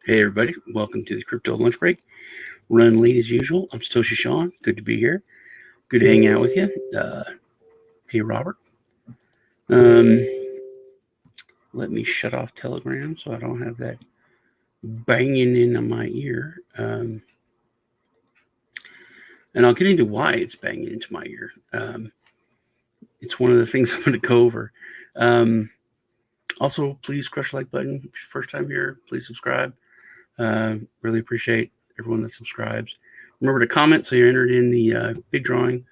Hey everybody, welcome to the Crypto Lunch Break. Run late as usual. I'm Satoshi Sean. Good to be here. Good to hang out with you. Hey Robert. Let me shut off Telegram so I don't have that banging in my ear. And I'll get into why it's banging into my ear. It's one of the things I'm going to go over. Also, please crush the like button. If it's your first time here, please subscribe. Really appreciate everyone that subscribes. Remember to comment so you're entered in the big drawing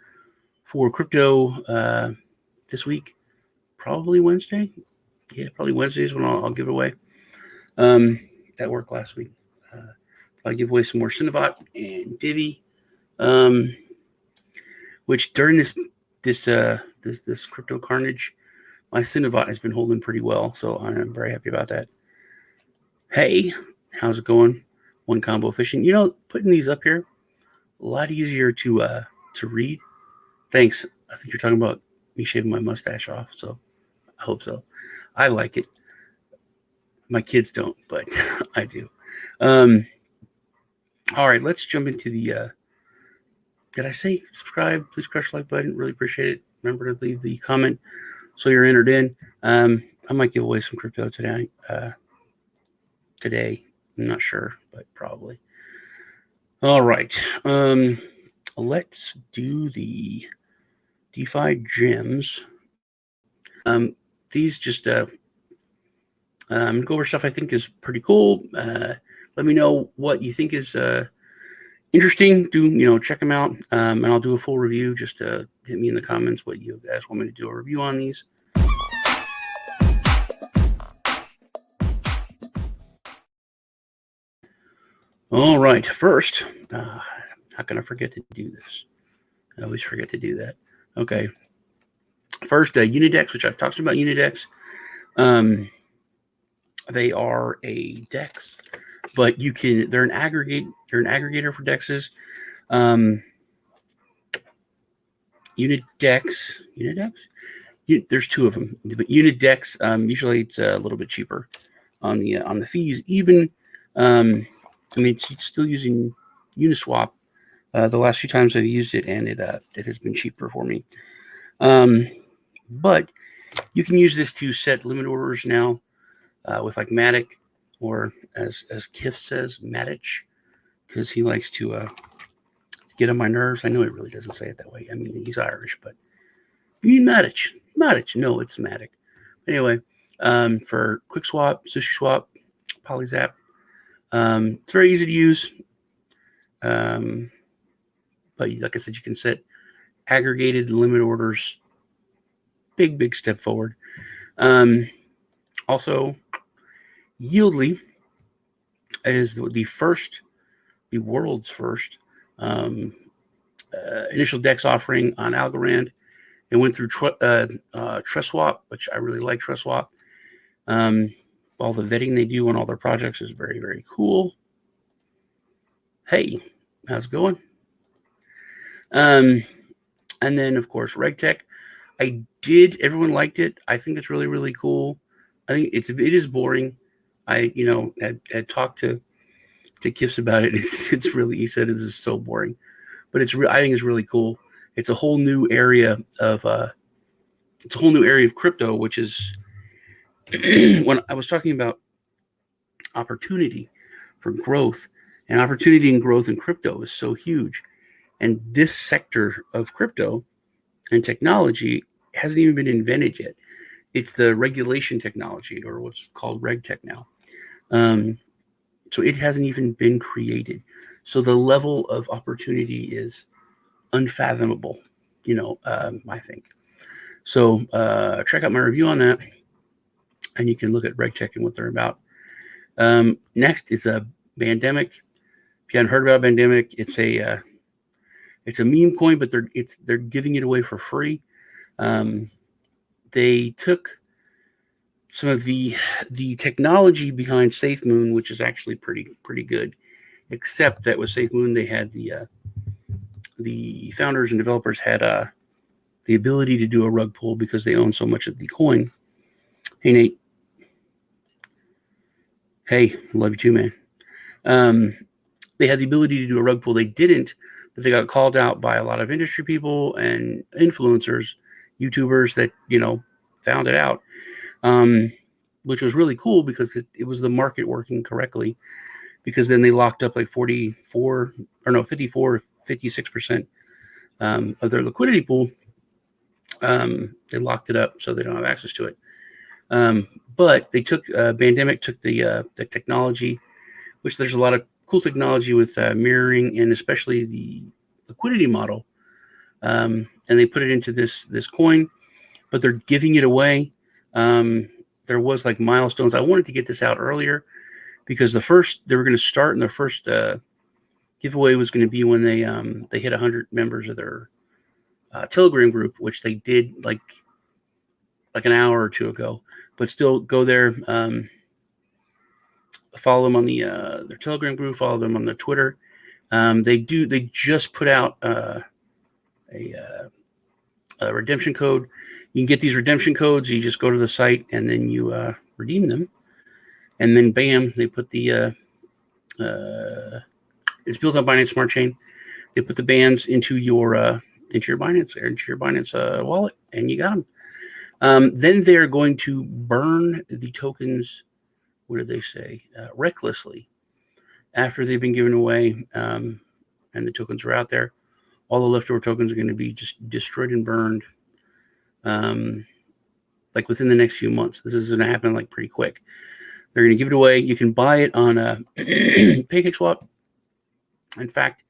for crypto this week. Probably Wednesday. Yeah, probably Wednesday is when I'll give it away. That worked last week. I'll give away some more Cinnabot and Divi, which during this crypto carnage, my Cinnabot has been holding pretty well, so I'm very happy about that. Hey, how's it going? One combo fishing. You know, putting these up here, a lot easier to read. Thanks. I think you're talking about me shaving my mustache off, so I hope so. I like it. My kids don't, but I do. All right, let's jump into the. Did I say subscribe? Please crush the like button. Really appreciate it. Remember to leave the comment so you're entered in. I might give away some crypto today. I'm not sure, but probably. All right. Let's do the DeFi gems. These just I'm gonna go over stuff I think is pretty cool. Let me know what you think is interesting. Check them out, and I'll do a full review. Just hit me in the comments what you guys want me to do a review on these. All right, first, not gonna forget to do this. I always forget to do that. Okay. First, Unidex, which I've talked about Unidex. They are a DEX, but they're an aggregator for DEXs. Unidex. There's two of them, but Unidex, usually it's a little bit cheaper on the fees. Even, it's still using Uniswap. The last few times I've used it, and it has been cheaper for me. But you can use this to set limit orders now with like Matic, or as Kif says, Matic, because he likes to get on my nerves. I know he really doesn't say it that way. I mean, he's Irish, but you mean Matic. No, it's Matic. Anyway, for QuickSwap, SushiSwap, PolyZap, it's very easy to use. But like I said, you can set aggregated limit orders. Big step forward. Also, Yieldly is the world's first initial DEX offering on Algorand. It went through TrustSwap, which I really like TrustSwap. All the vetting they do on all their projects is very, very cool. Hey, how's it going? And then, of course, RegTech. Everyone liked it. I think it's really, really cool. I think it is boring. I had talked to Kifs about it. It's really, he said it is so boring, but I think it's really cool. It's a whole new area of crypto, which is when I was talking about opportunity for growth, and opportunity and growth in crypto is so huge. And this sector of crypto and technology hasn't even been invented yet. It's the regulation technology, or what's called RegTech now. So it hasn't even been created. So the level of opportunity is unfathomable, I think. So check out my review on that, and you can look at RegTech and what they're about. Next is a Bandemic. If you haven't heard about Bandemic, it's a meme coin, but they're giving it away for free. They took some of the technology behind SafeMoon, which is actually pretty good, except that with SafeMoon they had the founders and developers had the ability to do a rug pull because they own so much of the coin. Hey Nate. Hey, love you too, man. They had the ability to do a rug pull. They didn't, but they got called out by a lot of industry people and influencers, YouTubers that, found it out, which was really cool because it was the market working correctly, because then they locked up like 54 or no, 54, 56% of their liquidity pool. They locked it up so they don't have access to it. But they took, Pandemic took the technology, which there's a lot of cool technology with mirroring and especially the liquidity model. And they put it into this coin, but they're giving it away. There was like milestones. I wanted to get this out earlier because they were going to start, and their first giveaway was going to be when they hit 100 members of their Telegram group, which they did like an hour or two ago. But still, go there, follow them on their Telegram group, follow them on their Twitter. They just put out a redemption code. You can get these redemption codes. You just go to the site and then you redeem them, and then bam, they put the it's built on Binance Smart Chain. They put the bands into your Binance wallet, and you got them. Then they're going to burn the tokens. What did they say? Recklessly, after they've been given away, and the tokens are out there. All the leftover tokens are going to be just destroyed and burned, like within the next few months. This is going to happen like pretty quick. They're going to give it away. You can buy it on a PancakeSwap. In fact,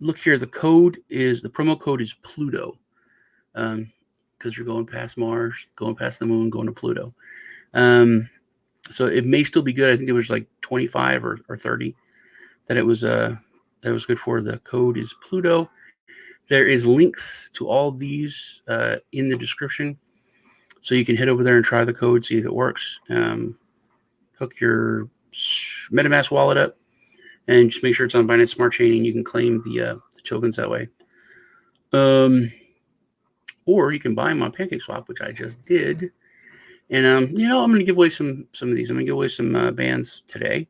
look here. The promo code is Pluto, because you're going past Mars, going past the moon, going to Pluto. So it may still be good. I think it was like 25 or 30 that it was good for. The code is Pluto. There is links to all these in the description, so you can head over there and try the code, see if it works. Hook your MetaMask wallet up, and just make sure it's on Binance Smart Chain, and you can claim the tokens that way. Or you can buy them on PancakeSwap, which I just did. And I'm going to give away some of these. I'm going to give away some bands today.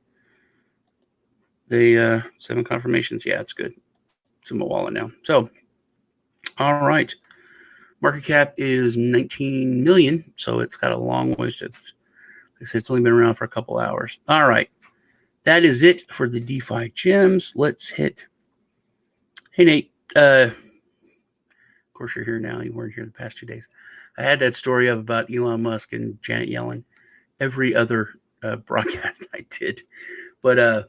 They 7 confirmations. Yeah, it's good. It's in my wallet now. So, all right. Market cap is 19 million, so it's got a long ways to. Like I said, it's only been around for a couple hours. All right. That is it for the DeFi gems. Let's hit. Hey, Nate. Of course, you're here now. You weren't here the past 2 days. I had that story up about Elon Musk and Janet Yellen every other broadcast I did. But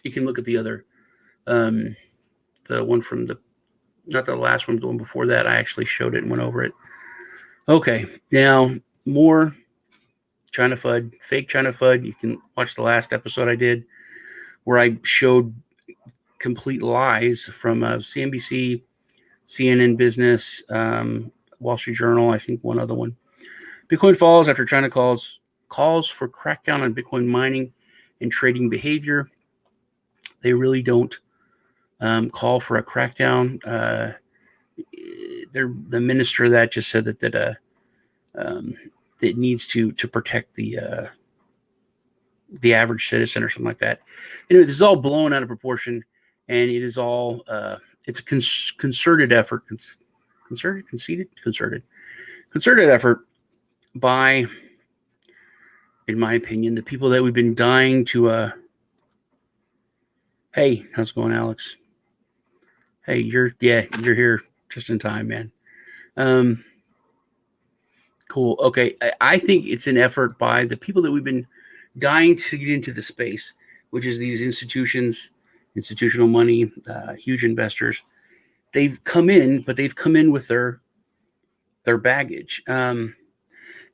you can look at the other, the one from not the last one, the one before that. I actually showed it and went over it. Okay, now more China FUD, fake China FUD. You can watch the last episode I did where I showed complete lies from CNBC, CNN Business, Wall Street Journal, I think one other one. Bitcoin falls after China calls for crackdown on Bitcoin mining and trading behavior. They really don't call for a crackdown. The minister of that just said that it needs to protect the average citizen or something like that. Anyway, this is all blown out of proportion, and it is all it's a concerted effort. Concerted effort by, in my opinion, the people that we've been dying to. Hey, how's it going, Alex? Hey, you're here just in time, man. Cool. Okay, I think it's an effort by the people that we've been dying to get into the space, which is these institutions, institutional money, huge investors. They've come in, but they've come in with their baggage. And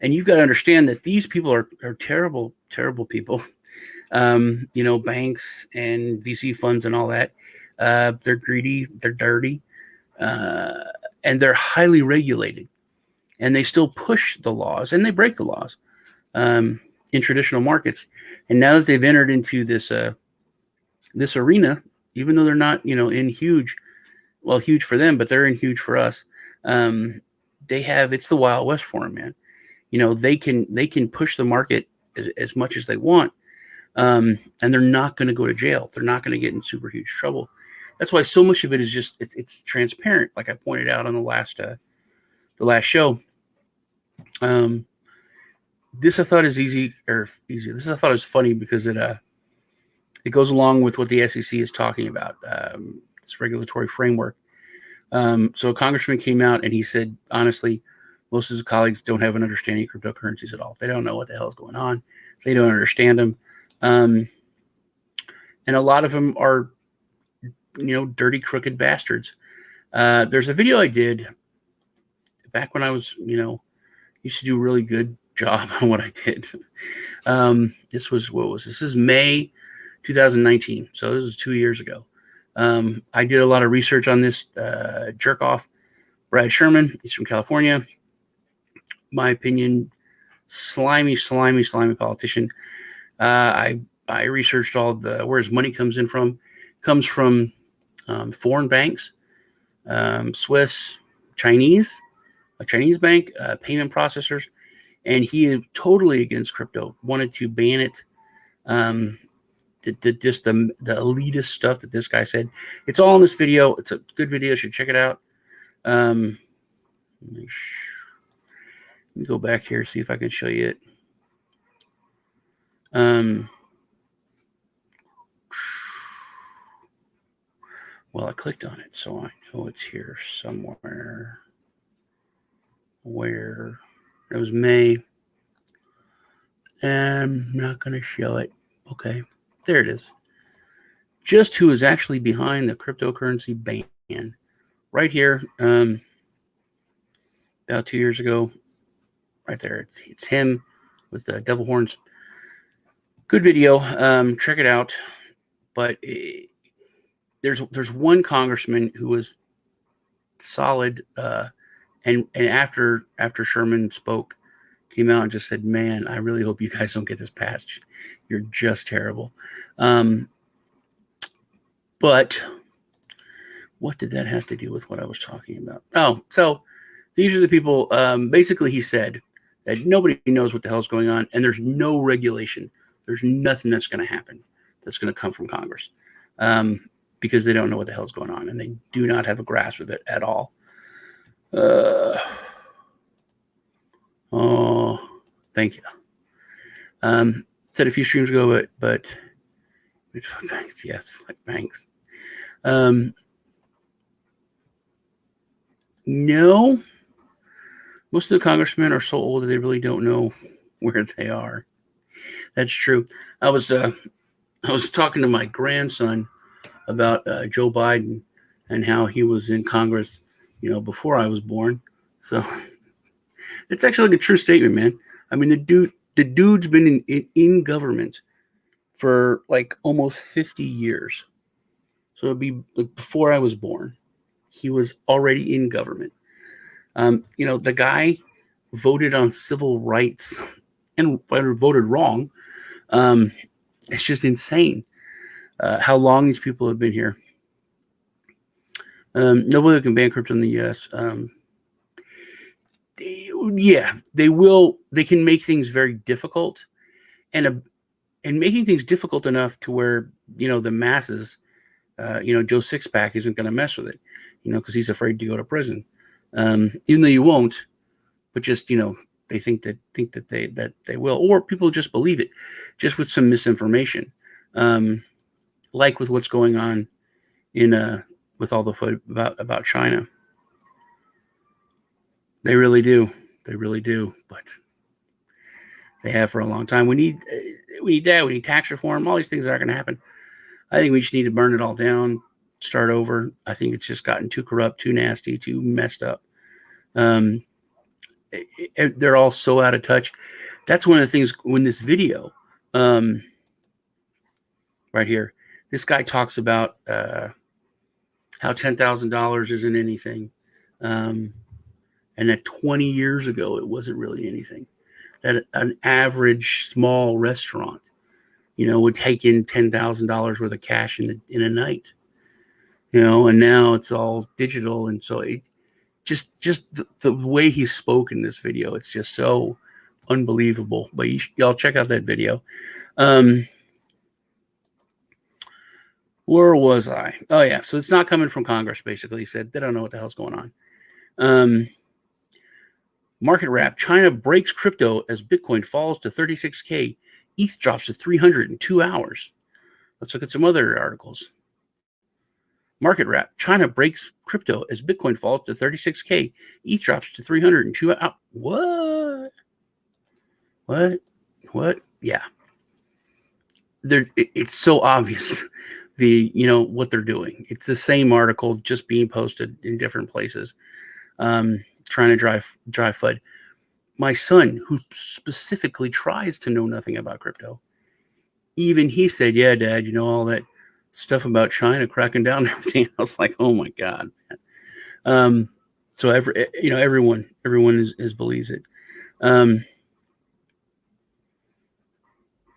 you've got to understand that these people are terrible, terrible people. Banks and VC funds and all that. They're greedy, they're dirty, and they're highly regulated. And they still push the laws, and they break the laws in traditional markets. And now that they've entered into this arena, even though they're not, in huge for them, but they're in huge for us. It's the Wild West for them, man. They can push the market as much as they want. and they're not going to go to jail. They're not going to get in super huge trouble. That's why so much of it is just it's transparent, like I pointed out on the last show. This I thought is easy. This I thought is funny because it goes along with what the SEC is talking about, this regulatory framework. So a congressman came out and he said, honestly, most of his colleagues don't have an understanding of cryptocurrencies at all. They don't know what the hell is going on. They don't understand them. And a lot of them are, dirty, crooked bastards. There's a video I did back when I was, used to do a really good job on what I did. This is May 2019. So this is 2 years ago. I did a lot of research on this jerk off, Brad Sherman. He's from California. My opinion, slimy politician. I researched all where his money comes from. Comes from foreign banks, Swiss, Chinese, a Chinese bank, payment processors, and he is totally against crypto. Wanted to ban it. Just the elitist stuff that this guy said. It's all in this video. It's a good video. You should check it out. Let me go back here, see if I can show you it. Well, I clicked on it, so I know it's here somewhere. Where it was May. I'm not going to show it. Okay, there it is. Just who is actually behind the cryptocurrency ban. Right here, about 2 years ago. Right there, it's him with the devil horns. Good video. Check it out. But there's one congressman who was solid, and after Sherman spoke, came out and just said, "Man, I really hope you guys don't get this passed. You're just terrible." But what did that have to do with what I was talking about? Oh, so these are the people. Basically, he said that nobody knows what the hell's going on, and there's no regulation. There's nothing that's going to happen that's going to come from Congress, because they don't know what the hell's going on, and they do not have a grasp of it at all. Oh, thank you. Said a few streams ago, but thanks. Yes, thanks. No, most of the congressmen are so old that they really don't know where they are. That's true. I was talking to my grandson about Joe Biden and how he was in Congress, before I was born. So it's actually like a true statement, man. I mean, the dude's been in government for like almost 50 years. So it'd be like before I was born, he was already in government. The guy voted on civil rights and voted wrong. It's just insane how long these people have been here. Nobody can ban crypto in the U.S. They will. They can make things very difficult, and making things difficult enough to where the masses, Joe Sixpack isn't going to mess with it, because he's afraid to go to prison. Even though you won't, but just they think that they will, or people just believe it, just with some misinformation, like with what's going on in with all the FUD about China. They really do, but they have for a long time. We need that. We need tax reform. All these things aren't going to happen. I think we just need to burn it all down, start over. I think it's just gotten too corrupt, too nasty, too messed up. They're all so out of touch. That's one of the things when this video, right here, this guy talks about how $10,000 isn't anything, and that 20 years ago it wasn't really anything. That an average small restaurant, would take in $10,000 worth of cash in a night, and now it's all digital, and so it just the way he spoke in this video, it's just so unbelievable. But y'all check out that video. Where was I? Oh, yeah. So it's not coming from Congress, basically. He said they don't know what the hell's going on. Market wrap. China breaks crypto as Bitcoin falls to 36K. ETH drops to 300 in 2 hours. Let's look at some other articles. Market wrap. China breaks crypto as Bitcoin falls to 36K. ETH drops to 300 in 2 hours. What? Yeah. It's so obvious what they're doing. It's the same article just being posted in different places, trying to drive FUD. My son, who specifically tries to know nothing about crypto, even he said, "Yeah, Dad, all that stuff about China cracking down and everything." I was like, "Oh my God, man." So everyone believes it.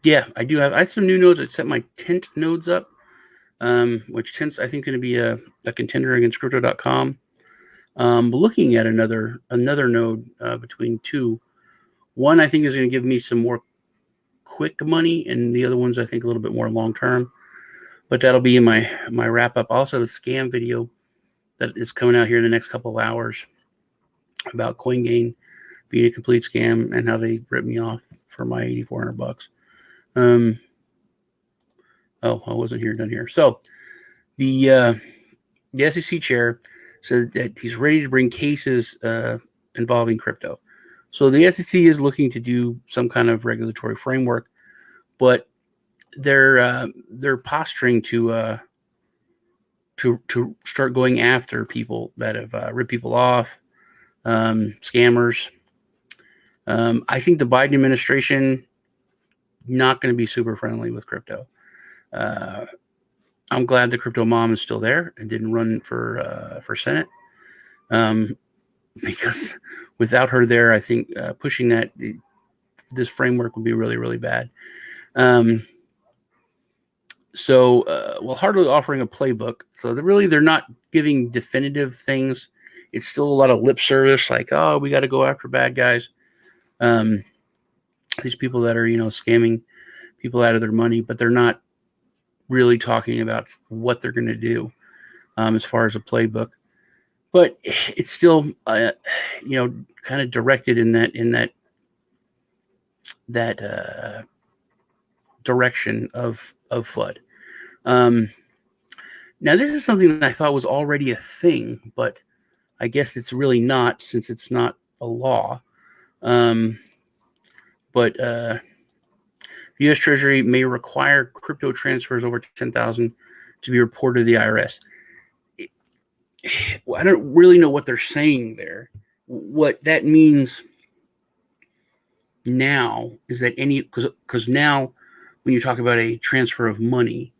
Yeah, I have some new nodes. I set my tent nodes up, which tent's I think going to be a contender against crypto.com. Looking at another node between two. One I think is going to give me some more quick money, and the other one's I think a little bit more long term. But that'll be in my wrap up. Also, a scam video that is coming out here in the next couple of hours about CoinGain being a complete scam and how they ripped me off for my $8,400. Oh, I wasn't done here. So the SEC chair said that he's ready to bring cases involving crypto. So the SEC is looking to do some kind of regulatory framework, but they're posturing to start going after people that have ripped people off, scammers. I think the Biden administration not going to be super friendly with crypto. I'm glad the crypto mom is still there and didn't run for Senate, because without her there, I think pushing this framework would be really, really bad. While hardly offering a playbook, so they're not giving definitive things. It's still a lot of lip service, like, oh, we got to go after bad guys. These people that are scamming people out of their money, but they're not really talking about what they're going to do as far as a playbook. But it's still kind of directed in that direction of FUD. Now this is something that I thought was already a thing, but I guess it's really not, since it's not a law. But the U.S. Treasury may require crypto transfers over $10,000 to be reported to the IRS. I don't really know what they're saying there. What that means now is that because now when you talk about a transfer of money,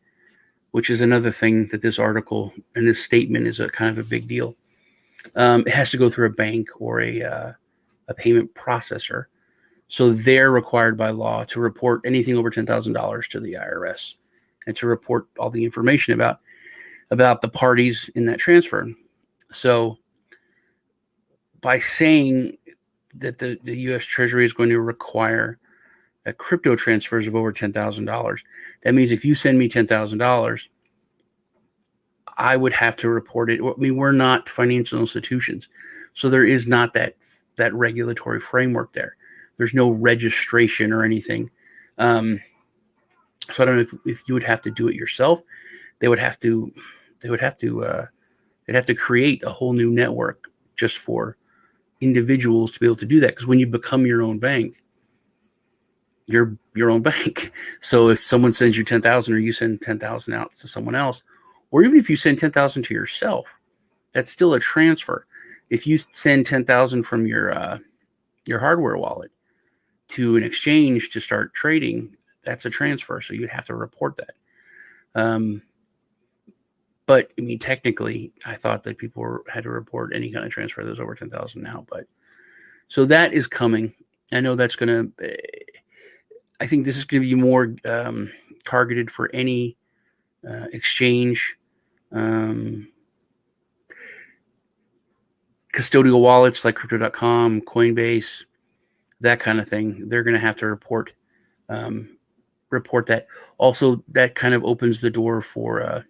which is another thing that this article and this statement is a kind of a big deal, it has to go through a bank or a payment processor. So they're required by law to report anything over $10,000 to the IRS and to report all the information about the parties in that transfer. So by saying that the U.S. Treasury is going to require crypto transfers of over $10,000, that means if you send me $10,000, I would have to report it. I mean, we're not financial institutions, so there is not that regulatory framework there. There's no registration or anything. So I don't know if you would have to do it yourself. They'd have to create a whole new network just for individuals to be able to do that. Because when you become your own bank, you're your own bank. So if someone sends you 10,000 or you send 10,000 out to someone else, or even if you send 10,000 to yourself, that's still a transfer. If you send 10,000 from your hardware wallet to an exchange to start trading, that's a transfer. So you'd have to report that. But I mean, technically, I thought that people had to report any kind of transfer that was over 10,000 now. But so that is coming. I know that's going to. I think this is going to be more targeted for any exchange, custodial wallets like Crypto.com, Coinbase, that kind of thing. They're going to have to report that. Also, that kind of opens the door for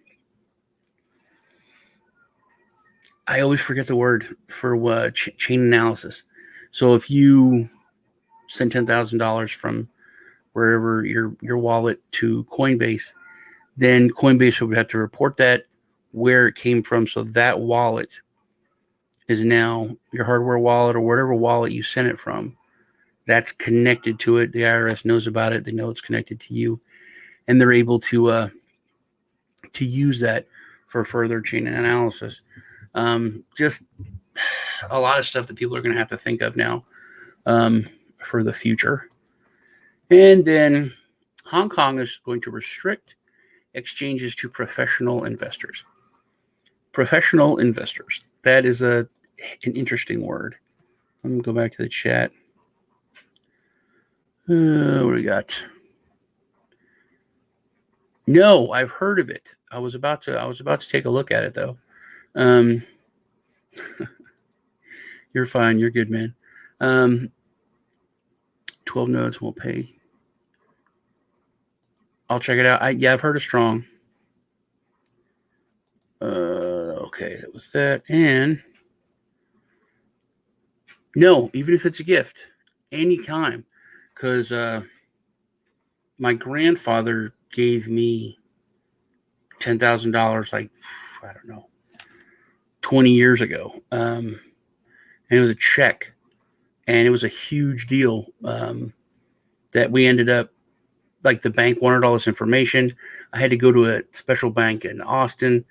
I always forget the word for chain analysis. So if you send $10,000 from wherever your wallet to Coinbase, then Coinbase would have to report that, where it came from. So that wallet is now your hardware wallet, or whatever wallet you sent it from. That's connected to it. The IRS knows about it. They know it's connected to you, and they're able to use that for further chain analysis. Just a lot of stuff that people are going to have to think of now for the future. And then Hong Kong is going to restrict exchanges to professional investors. Professional investors. That is an interesting word. I'm going to go back to the chat. What do we got? No, I've heard of it. I was about to take a look at it though. You're fine. You're good, man. 12 notes will pay. I'll check it out. I've heard of Strong. Okay, that was that. And no, even if it's a gift, anytime, because my grandfather gave me $10,000, like, I don't know, 20 years ago. And it was a check, and it was a huge deal that we ended up, like, the bank wanted all this information. I had to go to a special bank in Austin.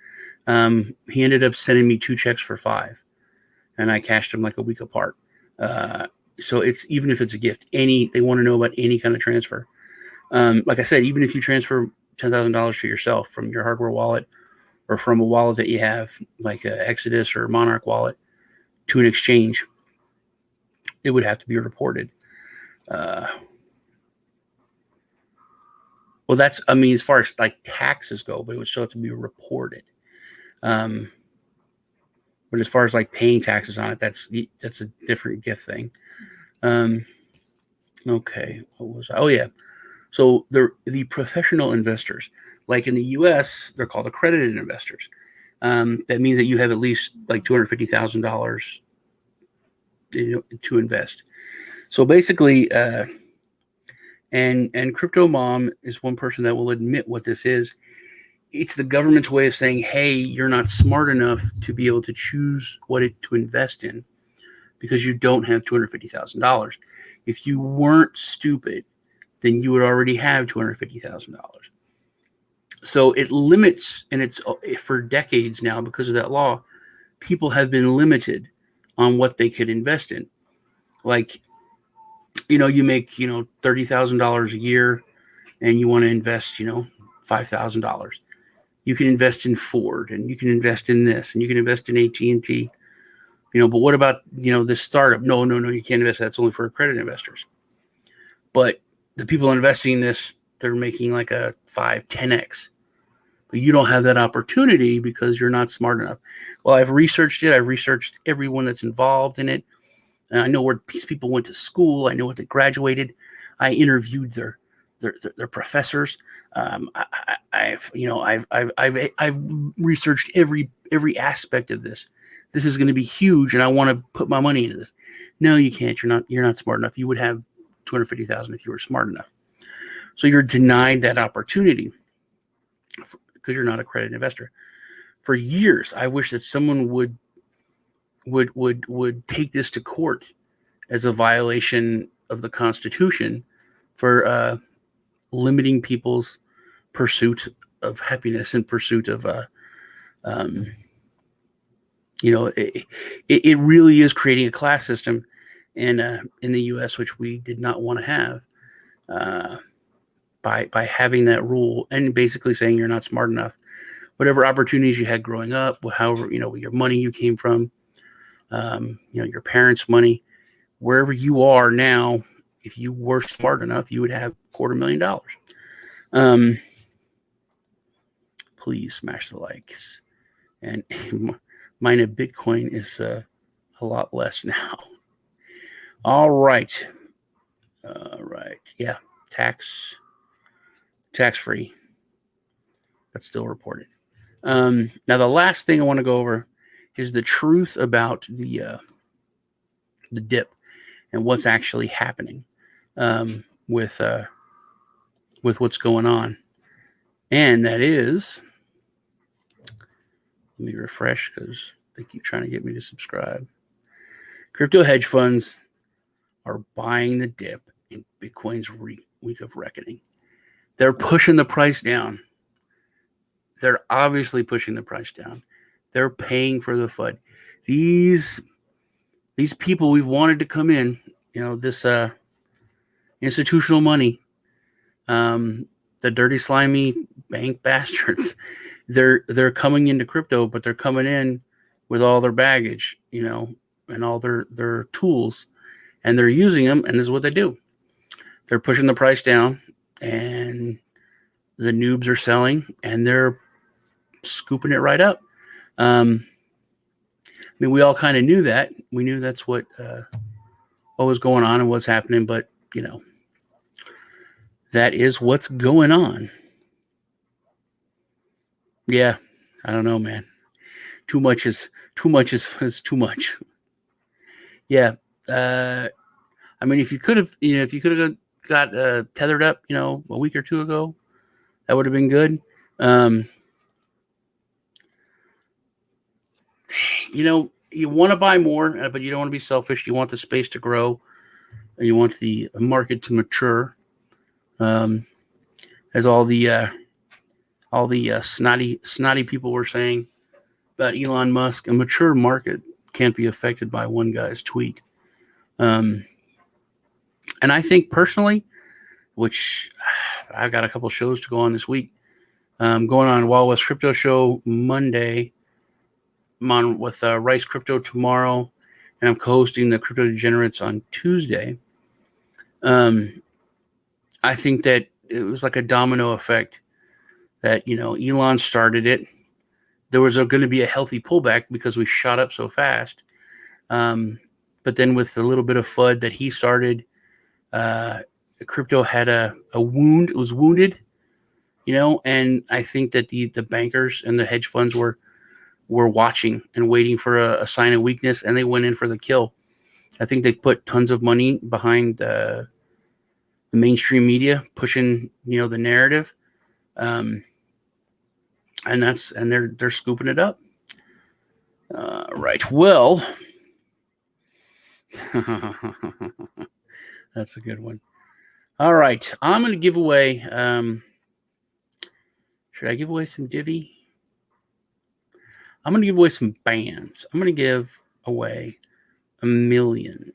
He ended up sending me 2 checks for $5, and I cashed them like a week apart. So it's, even if it's a gift, they want to know about any kind of transfer. Like I said, even if you transfer $10,000 to yourself from your hardware wallet, or from a wallet that you have, like a Exodus or Monarch wallet, to an exchange, it would have to be reported. Well, that's, I mean, as far as like taxes go, but it would still have to be reported. But as far as like paying taxes on it, that's a different gift thing. Okay, what was I? Oh yeah. So the professional investors, like in the U.S., they're called accredited investors. That means that you have at least like $250,000 to invest. So basically, and Crypto Mom is one person that will admit what this is. It's the government's way of saying, hey, you're not smart enough to be able to choose what to invest in because you don't have $250,000. If you weren't stupid, then you would already have $250,000. So it limits, and it's for decades now, because of that law, people have been limited on what they could invest in. Like, you make, $30,000 a year, and you want to invest, $5,000. You can invest in Ford, and you can invest in this, and you can invest in AT&T. But what about, this startup? No, you can't invest. That's only for accredited investors. But the people investing in this, they're making like a 5, 10x. But you don't have that opportunity because you're not smart enough. Well, I've researched it. I've researched everyone that's involved in it. And I know where these people went to school. I know what they graduated. I interviewed their professors. I've researched every aspect of this. This is going to be huge, and I want to put my money into this. No, you can't. You're not smart enough. You would have $250,000 if you were smart enough. So you're denied that opportunity because you're not a accredited investor. For years, I wish that someone would take this to court as a violation of the Constitution for limiting people's pursuit of happiness and pursuit of it really is creating a class system in the U.S., which we did not want to have, by having that rule and basically saying you're not smart enough. Whatever opportunities you had growing up, however, your money you came from, your parents' money, wherever you are now, if you were smart enough, you would have $250,000. Please smash the likes. And mine of Bitcoin is a lot less now. All right. Yeah. Tax free, but still reported. Now the last thing I want to go over is the truth about the dip and what's actually happening with what's going on. And that is, let me refresh because they keep trying to get me to subscribe. Crypto hedge funds are buying the dip in Bitcoin's week of reckoning. They're pushing the price down. They're obviously pushing the price down. They're paying for the FUD. These people we've wanted to come in, this institutional money, the dirty, slimy bank bastards, they're coming into crypto, but they're coming in with all their baggage, and all their tools, and they're using them, and this is what they do. They're pushing the price down, and the noobs are selling, and they're scooping it right up. We all kind of knew that. We knew that's what was going on and what's happening, but that is what's going on. Yeah, I don't know, man. Too much is too much. Yeah. If you could have got tethered up, a week or two ago, that would have been good. You want to buy more, but you don't want to be selfish. You want the space to grow, and you want the market to mature. As all the snotty people were saying about Elon Musk, a mature market can't be affected by one guy's tweet. And I think personally, which I've got a couple shows to go on this week, going on Wild West Crypto Show Monday. I'm on with Rice Crypto tomorrow, and I'm co-hosting the Crypto Degenerates on Tuesday. I think that it was like a domino effect that, Elon started it. There was going to be a healthy pullback because we shot up so fast. But then with the little bit of FUD that he started, crypto had a wound. It was wounded, and I think that the bankers and the hedge funds were watching and waiting for a sign of weakness, and they went in for the kill. I think they've put tons of money behind the mainstream media pushing, the narrative, and they're scooping it up. Right. Well, that's a good one. All right, I'm going to give away. Should I give away some Divi? I'm going to give away some bands. I'm going to give away a million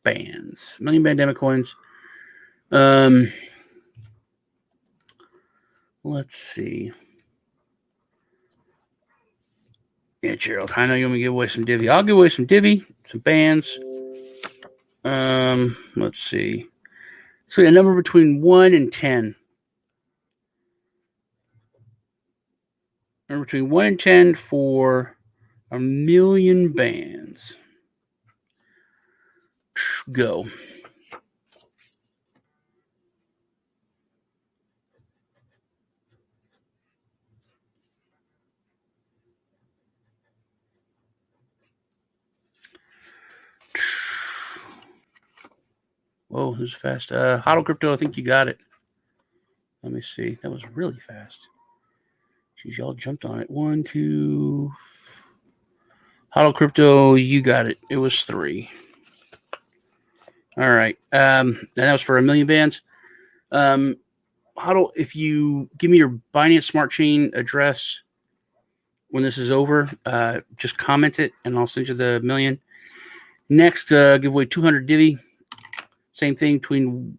bands, a million bandemic coins. Let's see. Yeah, Gerald, I know you want me to give away some Divi. I'll give away some Divi, some bands. Let's see. So a number between 1 and 10. Number between 1 and 10 for a million bands. Go. Whoa, who's fast? Hodl Crypto, I think you got it. Let me see. That was really fast. Jeez, y'all jumped on it. 1, 2. Hodl Crypto, you got it. It was 3. All right. And that was for a million bands. Hodl, if you give me your Binance Smart Chain address when this is over, just comment it, and I'll send you the million. Next, give away 200 Divi. Same thing between,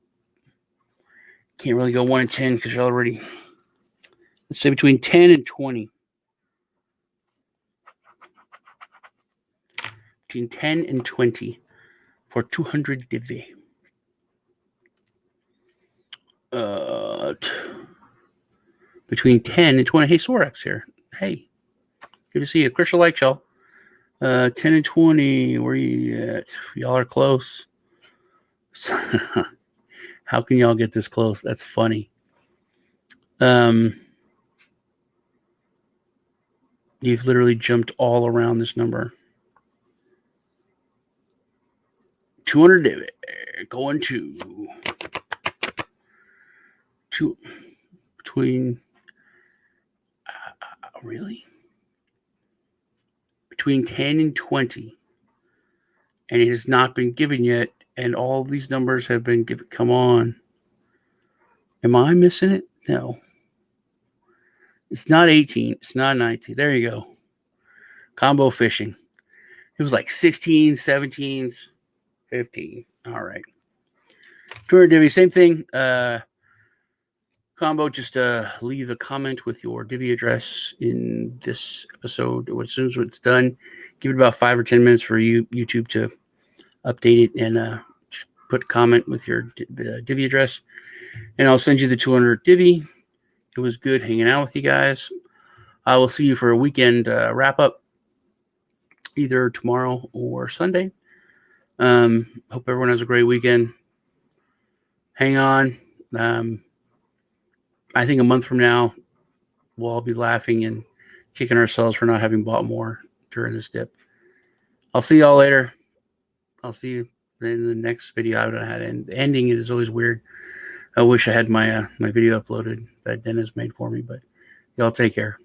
can't really go 1 and 10 because you're already, let's say between 10 and 20. Between 10 and 20 for 200 Divi. Between 10 and 20. Hey, Sorex here. Hey, good to see you. Crystal like y'all. 10 and 20. Where you at? Y'all are close. How can y'all get this close? That's funny. You've literally jumped all around this number. 200 Divi going to between really between 10 and 20, and it has not been given yet, and all these numbers have been given. Come on, am I missing it? No, it's not 18, it's not 19. There you go. Combo fishing. It was like 16, 17s, 15. All right. 200 Divi, same thing. Combo, just leave a comment with your Divi address in this episode. As soon as it's done, give it about 5 or 10 minutes for YouTube to update it, and just put a comment with your Divi address, and I'll send you the 200 Divi. It was good hanging out with you guys. I will see you for a weekend wrap up, either tomorrow or Sunday. Hope everyone has a great weekend. Hang on. I think a month from now, we'll all be laughing and kicking ourselves for not having bought more during this dip. I'll see y'all later. I'll see you in the next video. I don't know how to ending it is always weird. I wish I had my video uploaded that Dennis made for me, but y'all take care.